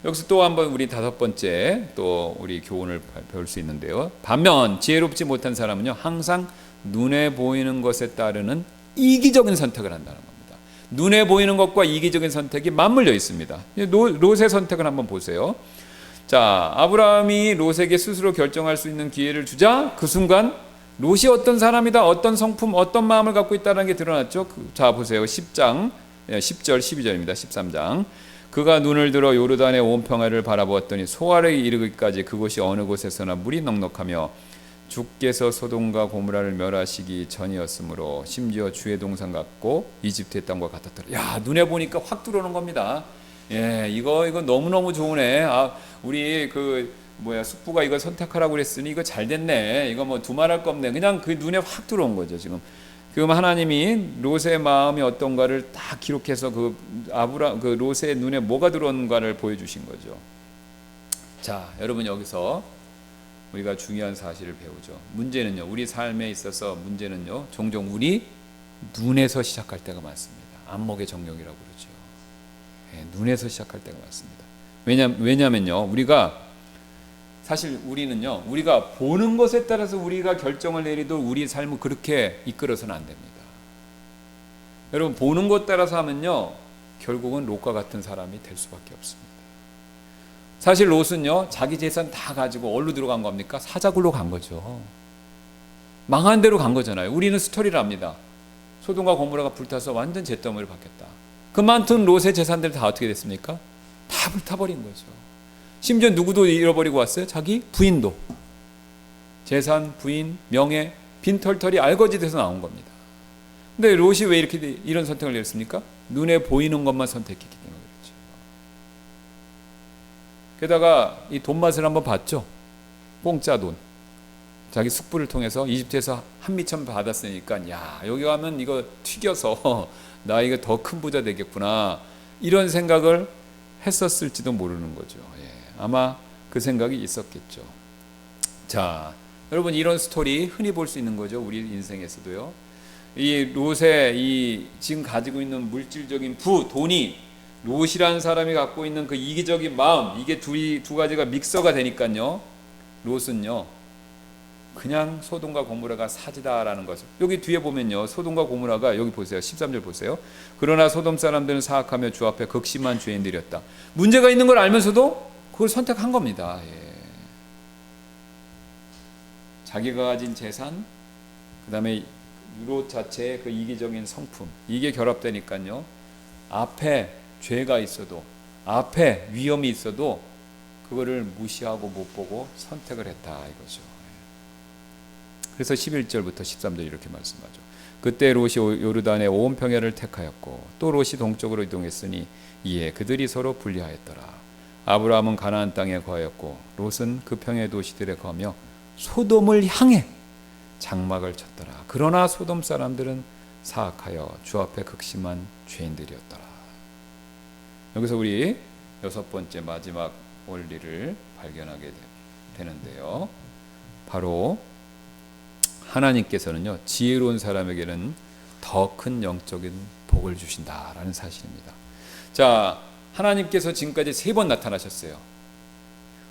Speaker 1: 여기서 또 한번 우리 다섯 번째 또 우리 교훈을 배울 수 있는데요. 반면 지혜롭지 못한 사람은요, 항상 눈에 보이는 것에 따르는 이기적인 선택을 한다는 겁니다. 눈에 보이는 것과 이기적인 선택이 맞물려 있습니다. 롯의 선택을 한번 보세요. 자, 아브라함이 롯에게 스스로 결정할 수 있는 기회를 주자 그 순간 롯이 어떤 사람이다, 어떤 성품, 어떤 마음을 갖고 있다는 게 드러났죠. 자, 보세요. 10절, 12절입니다. 13장. 그가 눈을 들어 요르단의 온 평야를 바라보았더니 소알에 이르기까지 그곳이 어느 곳에서나 물이 넉넉하며 주께서 소돔과 고모라를 멸하시기 전이었으므로 심지어 주의 동산 같고 이집트의 땅과 같았더라. 야, 눈에 보니까 확 들어오는 겁니다. 예, 이거 너무너무 좋으네. 우리 숙부가 이거 선택하라고 그랬으니 이거 잘 됐네. 이거 뭐 두말할 거 없네. 그냥 그 눈에 확 들어온 거죠, 지금. 그럼 하나님이 롯의 마음이 어떤가를 딱 기록해서 그 롯의 눈에 뭐가 들어온가를 보여주신 거죠. 자, 여러분, 여기서 우리가 중요한 사실을 배우죠. 문제는요, 우리 삶에 있어서 문제는요, 종종 우리 눈에서 시작할 때가 많습니다. 안목의 정욕이라고 그러죠. 눈에서 시작할 때가 많습니다. 왜냐면요, 우리는요, 우리가 보는 것에 따라서 우리가 결정을 내리도록 우리 삶을 그렇게 이끌어서는 안 됩니다. 여러분, 보는 것 따라서 하면요, 결국은 롯과 같은 사람이 될 수밖에 없습니다. 사실 롯은요, 자기 재산 다 가지고 어디로 들어간 겁니까? 사자굴로 간 거죠. 망한 대로 간 거잖아요. 우리는 스토리를 합니다. 소돔과 고모라가 불타서 완전 잿더미를 받겠다. 그 많던 롯의 재산들 다 어떻게 됐습니까? 다 불타버린 거죠. 심지어 누구도 잃어버리고 왔어요? 자기 부인도. 재산, 부인, 명예, 빈털털이 알거지돼서 나온 겁니다. 근데 롯이 왜 이런 선택을 내렸습니까? 눈에 보이는 것만 선택했기 때문에 그렇죠. 게다가 이 돈 맛을 한번 봤죠. 공짜 돈. 자기 숙부를 통해서 이집트에서 한미천 받았으니까, 야, 여기 가면 이거 튀겨서 나 이거 더 큰 부자 되겠구나, 이런 생각을 했었을지도 모르는 거죠. 아마 그 생각이 있었겠죠. 자, 여러분, 이런 스토리 흔히 볼 수 있는 거죠. 우리 인생에서도요. 이 롯의 지금 가지고 있는 물질적인 돈이 롯이라는 사람이 갖고 있는 그 이기적인 마음, 이게 두 가지가 믹서가 되니까요, 롯은요, 그냥 소돔과 고모라가 사지다라는 것을, 여기 뒤에 보면요, 소돔과 고모라가, 여기 보세요, 13절 보세요. 그러나 소돔 사람들은 사악하며 주 앞에 극심한 죄인들이었다. 문제가 있는 걸 알면서도 그걸 선택한 겁니다. 자기가 가진 재산, 그 다음에 롯 자체의 그 이기적인 성품, 이게 결합되니까요, 앞에 죄가 있어도, 앞에 위험이 있어도 그거를 무시하고 못 보고 선택을 했다, 이거죠. 그래서 11절부터 13절 이렇게 말씀하죠. 그때 롯이 요르단의 온 평야를 택하였고 또 롯이 동쪽으로 이동했으니 이에 그들이 서로 분리하였더라. 아브라함은 가나안 땅에 거하였고 롯은 그 평야의 도시들에 거하며 소돔을 향해 장막을 쳤더라. 그러나 소돔 사람들은 사악하여 주 앞에 극심한 죄인들이었더라. 여기서 우리 여섯 번째 마지막 원리를 발견하게 되는데요, 바로 하나님께서는요, 지혜로운 사람에게는 더 큰 영적인 복을 주신다라는 사실입니다. 자, 하나님께서 지금까지 3번 나타나셨어요.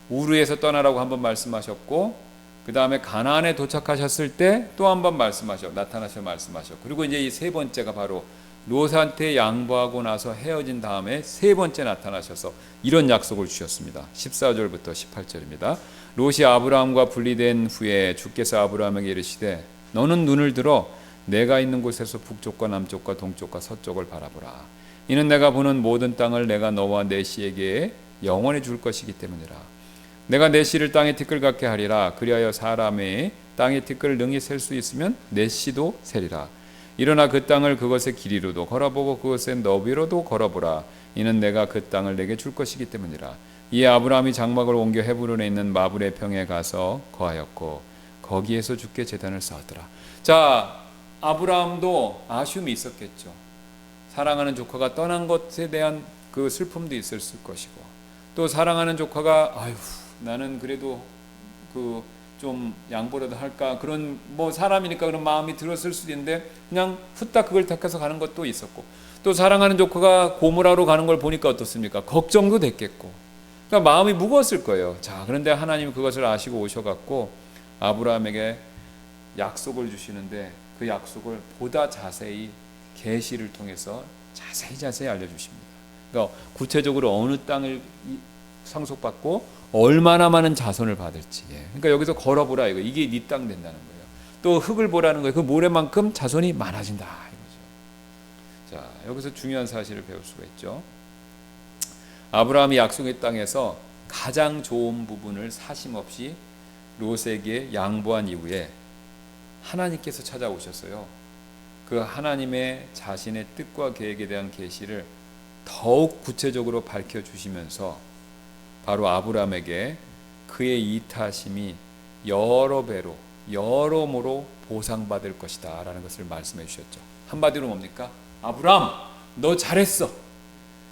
Speaker 1: 우르에서 떠나라고 한번 말씀하셨고, 그 다음에 가나안에 도착하셨을 때 또 한 번 나타나셔 말씀하셨고, 그리고 이제 이 3번째가 바로 롯한테 양보하고 나서 헤어진 다음에 3번째 나타나셔서 이런 약속을 주셨습니다. 14절부터 18절입니다. 롯이 아브라함과 분리된 후에 주께서 아브라함에게 이르시되 너는 눈을 들어 내가 있는 곳에서 북쪽과 남쪽과 동쪽과 서쪽을 바라보라. 이는 내가 보는 모든 땅을 내가 너와 내 씨에게 영원히 줄 것이기 때문이라. 내가 내 씨를 땅에 티끌 같게 하리라. 그리하여 사람의 땅에 티끌을 능히 셀 수 있으면 내 씨도 세리라. 일어나 그 땅을 그것의 길이로도 걸어보고 그것의 너비로도 걸어보라. 이는 내가 그 땅을 내게 줄 것이기 때문이라. 이에 아브라함이 장막을 옮겨 헤브론에 있는 마브레 평에 가서 거하였고 거기에서 주께 제단을 쌓았더라. 자, 아브라함도 아쉬움이 있었겠죠. 사랑하는 조카가 떠난 것에 대한 그 슬픔도 있을 것이고, 또 사랑하는 조카가 아유 나는 그래도 그 좀 양보라도 할까, 그런 뭐 사람이니까 그런 마음이 들었을 수도 있는데 그냥 후딱 그걸 택해서 가는 것도 있었고, 또 사랑하는 조카가 고무라로 가는 걸 보니까 어떻습니까? 걱정도 됐겠고, 그러니까 마음이 무거웠을 거예요. 자, 그런데 하나님이 그것을 아시고 오셔갖고 아브라함에게 약속을 주시는데 그 약속을 보다 자세히 계시를 통해서 자세히 알려주십니다. 그러니까 구체적으로 어느 땅을 상속받고 얼마나 많은 자손을 받을지. 그러니까 여기서 걸어보라 이게 네 땅 된다는 거예요. 또 흙을 보라는 거예요. 그 모래만큼 자손이 많아진다 이거죠. 자, 여기서 중요한 사실을 배울 수가 있죠. 아브라함이 약속의 땅에서 가장 좋은 부분을 사심없이 롯에게 양보한 이후에 하나님께서 찾아오셨어요. 그 하나님의 자신의 뜻과 계획에 대한 계시를 더욱 구체적으로 밝혀주시면서 바로 아브라함에게 그의 이타심이 여러 배로 여러모로 보상받을 것이다 라는 것을 말씀해 주셨죠. 한마디로 뭡니까? 아브라함, 너 잘했어.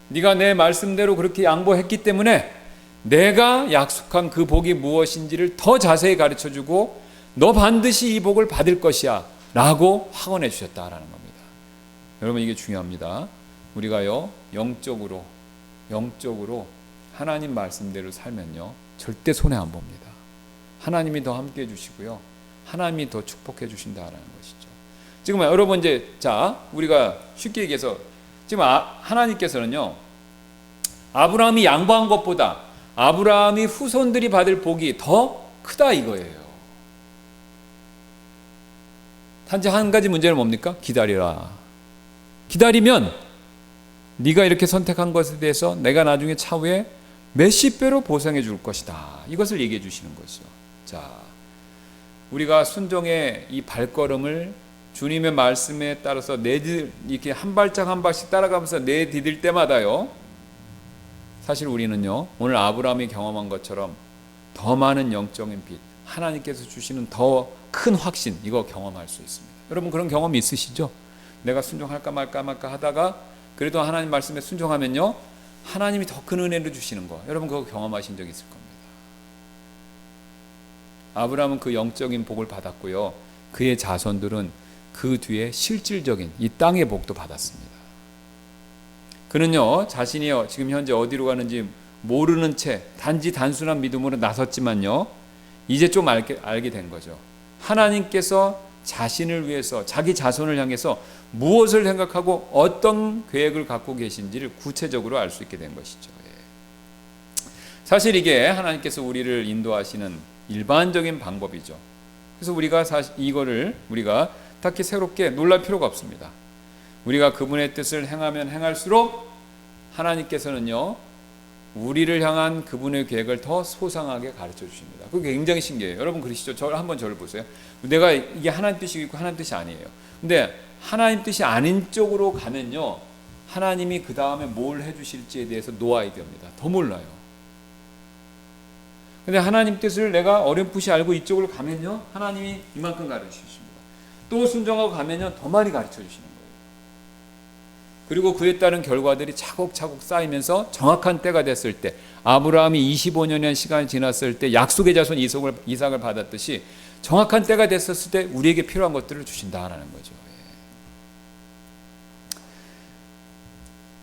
Speaker 1: 네가 내 말씀대로 그렇게 양보했기 때문에 내가 약속한 그 복이 무엇인지를 더 자세히 가르쳐주고 너 반드시 이 복을 받을 것이야 라고 확언해 주셨다라는 겁니다. 여러분, 이게 중요합니다. 우리가요 영적으로 하나님 말씀대로 살면요 절대 손해 안 봅니다. 하나님이 더 함께 해주시고요, 하나님이 더 축복해 주신다라는 것이죠. 지금 여러분 이제 자 우리가 쉽게 얘기해서 지금 하나님께서는요 아브라함이 양보한 것보다 아브라함이 후손들이 받을 복이 더 크다 이거예요. 단지 한 가지 문제는 뭡니까? 기다리라. 기다리면 네가 이렇게 선택한 것에 대해서 내가 나중에 차후에 몇십 배로 보상해 줄 것이다. 이것을 얘기해 주시는 것이죠. 자, 우리가 순종의 이 발걸음을 주님의 말씀에 따라서 이렇게 한 발짝 한 발씩 따라가면서 내디딜 때마다요, 사실 우리는요 오늘 아브라함이 경험한 것처럼 더 많은 영적인 빛, 하나님께서 주시는 더 큰 확신, 이거 경험할 수 있습니다. 여러분 그런 경험이 있으시죠? 내가 순종할까 말까 하다가 그래도 하나님 말씀에 순종하면요 하나님이 더 큰 은혜를 주시는 거, 여러분 그거 경험하신 적 있을 겁니다. 아브라함은 그 영적인 복을 받았고요, 그의 자손들은 그 뒤에 실질적인 이 땅의 복도 받았습니다. 그는요 자신이요 지금 현재 어디로 가는지 모르는 채 단지 단순한 믿음으로 나섰지만요 이제 좀 알게 된 거죠. 하나님께서 자신을 위해서 자기 자손을 향해서 무엇을 생각하고 어떤 계획을 갖고 계신지를 구체적으로 알 수 있게 된 것이죠. 사실 이게 하나님께서 우리를 인도하시는 일반적인 방법이죠. 그래서 우리가 사실 이거를 우리가 딱히 새롭게 놀랄 필요가 없습니다. 우리가 그분의 뜻을 행하면 행할수록 하나님께서는요 우리를 향한 그분의 계획을 더 소상하게 가르쳐 주십니다. 그게 굉장히 신기해요. 여러분 그러시죠? 한번 저를 보세요. 내가 이게 하나님 뜻이 있고 하나님 뜻이 아니에요. 근데 하나님 뜻이 아닌 쪽으로 가면요 하나님이 그 다음에 뭘 해주실지에 대해서 노 아이디어입니다. 더 몰라요. 근데 하나님 뜻을 내가 어렴풋이 알고 이쪽으로 가면요 하나님이 이만큼 가르쳐 주십니다. 또 순종하고 가면요 더 많이 가르쳐 주시는 거예요. 그리고 그에 따른 결과들이 차곡차곡 쌓이면서 정확한 때가 됐을 때, 아브라함이 25년의 시간이 지났을 때 약속의 자손 이삭을 받았듯이 정확한 때가 됐었을 때 우리에게 필요한 것들을 주신다라는 거죠.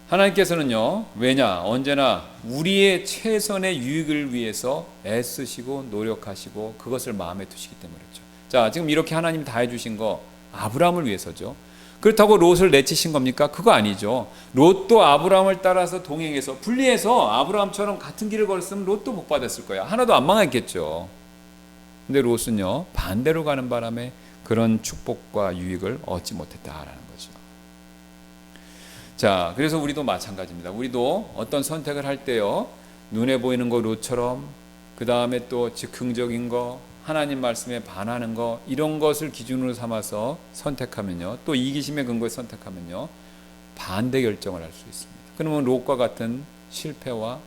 Speaker 1: 하나님께서는요, 왜냐, 언제나 우리의 최선의 유익을 위해서 애쓰시고 노력하시고 그것을 마음에 두시기 때문에 그렇죠. 자, 지금 이렇게 하나님이 다 해주신 거 아브라함을 위해서죠. 그렇다고 롯을 내치신 겁니까? 그거 아니죠. 롯도 아브라함을 따라서 동행해서 분리해서 아브라함처럼 같은 길을 걸었으면 롯도 복 받았을 거야. 하나도 안 망했겠죠. 근데 롯은요, 반대로 가는 바람에 그런 축복과 유익을 얻지 못했다라는 거죠. 자, 그래서 우리도 마찬가지입니다. 우리도 어떤 선택을 할 때요, 눈에 보이는 거 롯처럼, 그 다음에 또 즉흥적인 거, 하나님 말씀에 반하는 거, 이런 것을 기준으로 삼아서 선택하면요, 또 이기심의 근거에 선택하면요, 반대 결정을 할 수 있습니다. 그러면 롯과 같은 실패와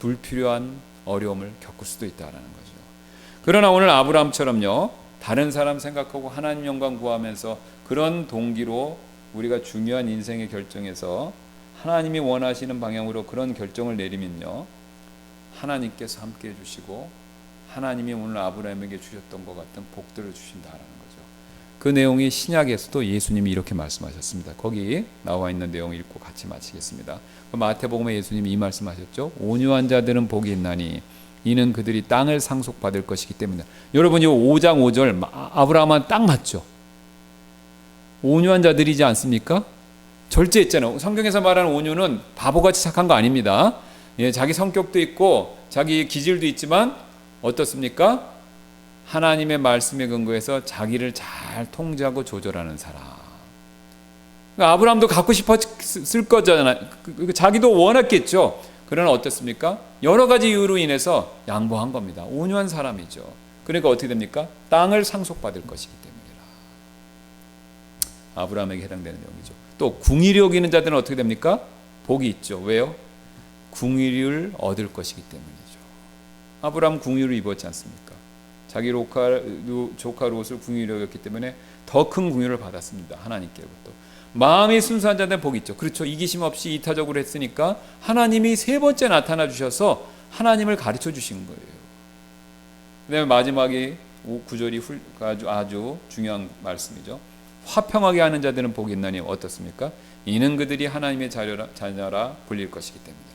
Speaker 1: 불필요한 어려움을 겪을 수도 있다는 거죠. 그러나 오늘 아브라함처럼요, 다른 사람 생각하고 하나님 영광 구하면서 그런 동기로 우리가 중요한 인생의 결정에서 하나님이 원하시는 방향으로 그런 결정을 내리면요, 하나님께서 함께 해주시고 하나님이 오늘 아브라함에게 주셨던 것 같은 복들을 주신다라는 거죠. 그 내용이 신약에서도 예수님이 이렇게 말씀하셨습니다. 거기 나와 있는 내용 읽고 같이 마치겠습니다. 마태복음에 예수님이 이 말씀하셨죠. 온유한 자들은 복이 있나니 이는 그들이 땅을 상속받을 것이기 때문에. 여러분, 이 5장 5절 아브라함은 딱 맞죠. 온유한 자들이지 않습니까? 절제했잖아요. 성경에서 말하는 온유는 바보같이 착한 거 아닙니다. 예, 자기 성격도 있고 자기 기질도 있지만 어떻습니까? 하나님의 말씀에 근거해서 자기를 잘 통제하고 조절하는 사람. 그러니까 아브라함도 갖고 싶었을 거잖아요. 자기도 원했겠죠. 그러나 어떻습니까? 여러 가지 이유로 인해서 양보한 겁니다. 온유한 사람이죠. 그러니까 어떻게 됩니까? 땅을 상속받을 것이기 때문이라. 아브라함에게 해당되는 내용이죠. 또 궁의를 여기는 자들은 어떻게 됩니까? 복이 있죠. 왜요? 궁의를 얻을 것이기 때문이죠. 아브라함 궁의를 입었지 않습니까? 자기 조카 롯을 궁의로 여겼기 때문에 더 큰 궁의를 받았습니다. 하나님께로부터. 마음이 순수한 자들은 복이 있죠. 그렇죠. 이기심 없이 이타적으로 했으니까 하나님이 세 번째 나타나 주셔서 하나님을 가르쳐 주신 거예요. 그 다음에 마지막에 9절이 아주 중요한 말씀이죠. 화평하게 하는 자들은 복이 있나니 어떻습니까? 이는 그들이 하나님의 자녀라 불릴 것이기 때문이라.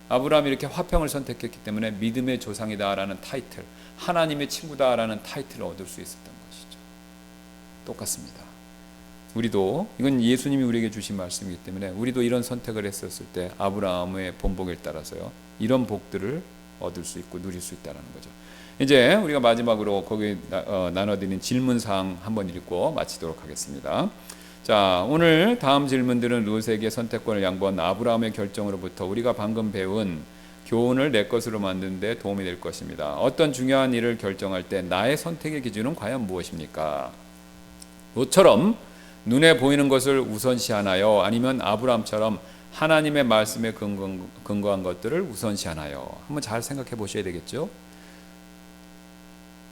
Speaker 1: 아브라함이 이렇게 화평을 선택했기 때문에 믿음의 조상이다라는 타이틀, 하나님의 친구다라는 타이틀을 얻을 수 있었던 것이죠. 똑같습니다. 우리도 이건 예수님이 우리에게 주신 말씀이기 때문에 우리도 이런 선택을 했었을 때 아브라함의 본복에 따라서요, 이런 복들을 얻을 수 있고 누릴 수 있다는 거죠. 이제 우리가 마지막으로 거기 나눠드린 질문사항 한번 읽고 마치도록 하겠습니다. 자, 오늘 다음 질문들은 롯에게 선택권을 양보한 아브라함의 결정으로부터 우리가 방금 배운 교훈을 내 것으로 만드는 데 도움이 될 것입니다. 어떤 중요한 일을 결정할 때 나의 선택의 기준은 과연 무엇입니까? 롯처럼 눈에 보이는 것을 우선시하나요? 아니면 아브라함처럼 하나님의 말씀에 근거한 것들을 우선시하나요? 한번 잘 생각해 보셔야 되겠죠?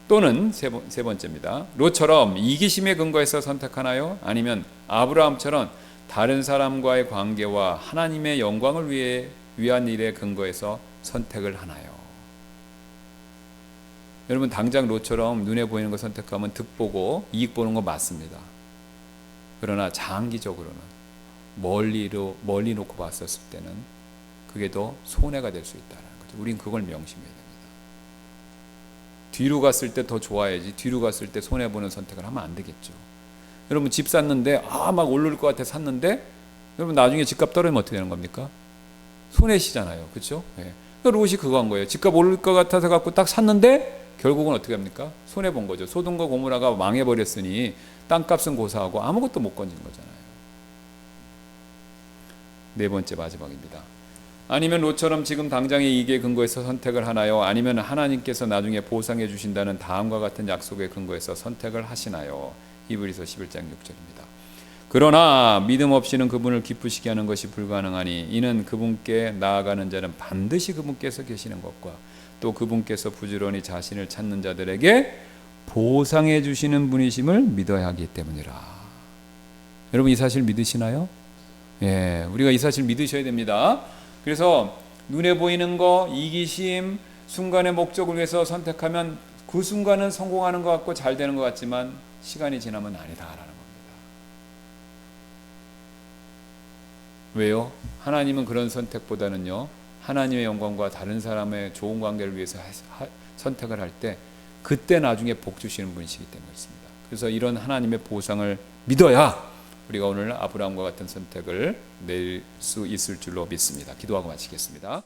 Speaker 1: 또는 세 번째입니다. 롯처럼 이기심에 근거해서 선택하나요? 아니면 아브라함처럼 다른 사람과의 관계와 하나님의 영광을 위한 일에 근거해서 선택을 하나요? 여러분, 당장 롯처럼 눈에 보이는 거 선택하면 득보고 이익 보는 거 맞습니다. 그러나 장기적으로는 멀리 놓고 봤었을 때는 그게 더 손해가 될 수 있다는 거죠. 우린 그걸 명심해야 됩니다. 뒤로 갔을 때 더 좋아야지, 뒤로 갔을 때 손해보는 선택을 하면 안 되겠죠. 여러분, 집 샀는데 막 오를 것 같아 샀는데 여러분 나중에 집값 떨어지면 어떻게 되는 겁니까? 손해시잖아요. 그렇죠? 네. 롯이 그거 한 거예요. 집값 오를 것 같아서 갖고 딱 샀는데 결국은 어떻게 합니까? 손해본 거죠. 소돔과 고모라가 망해버렸으니 땅값은 고사하고 아무것도 못 건진 거잖아요. 네 번째 마지막입니다. 아니면 롯처럼 지금 당장의 이익에 근거해서 선택을 하나요? 아니면 하나님께서 나중에 보상해 주신다는 다음과 같은 약속에 근거해서 선택을 하시나요? 히브리서 11장 6절입니다. 그러나 믿음 없이는 그분을 기쁘시게 하는 것이 불가능하니 이는 그분께 나아가는 자는 반드시 그분께서 계시는 것과 또 그분께서 부지런히 자신을 찾는 자들에게 보상해 주시는 분이심을 믿어야 하기 때문이라. 여러분, 이 사실 믿으시나요? 예, 우리가 이 사실 믿으셔야 됩니다. 그래서 눈에 보이는 거, 이기심, 순간의 목적을 위해서 선택하면 그 순간은 성공하는 것 같고 잘 되는 것 같지만 시간이 지나면 아니다라는 겁니다. 왜요? 하나님은 그런 선택보다는요, 하나님의 영광과 다른 사람의 좋은 관계를 위해서 선택을 할 때 그때 나중에 복 주시는 분이시기 때문에 그렇습니다. 그래서 이런 하나님의 보상을 믿어야 우리가 오늘 아브라함과 같은 선택을 낼 수 있을 줄로 믿습니다. 기도하고 마치겠습니다.